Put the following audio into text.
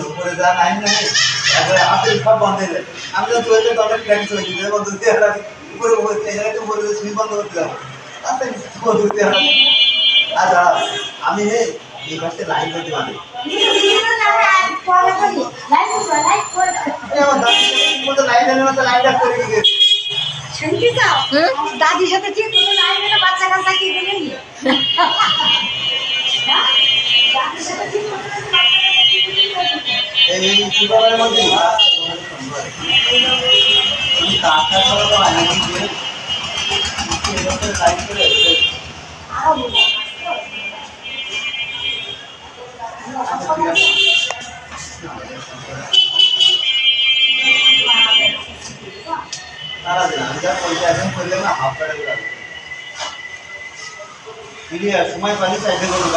উপরে যা লাইন নেই আপনি সব বন্ধ হয়ে যায়। আমি তো চলতে তখন প্র্যাকটিস হয়ে গেছে বন্ধ দিয়ে উপরে উপরে সুইচ বন্ধ করতে যাবো আচ্ছা আমি এই পাশে লাইন করতে পারি দাদির সাথে ঠিক মতো লাইন বাচ্চা কাচ্চা কি বলে এই সুপারের মধ্যে কাঠটা করে তো লাইন করে সারা দিন আমি যা পয়সা এখন করলে না হাফ টাকা সময় পালি চাইতে করবো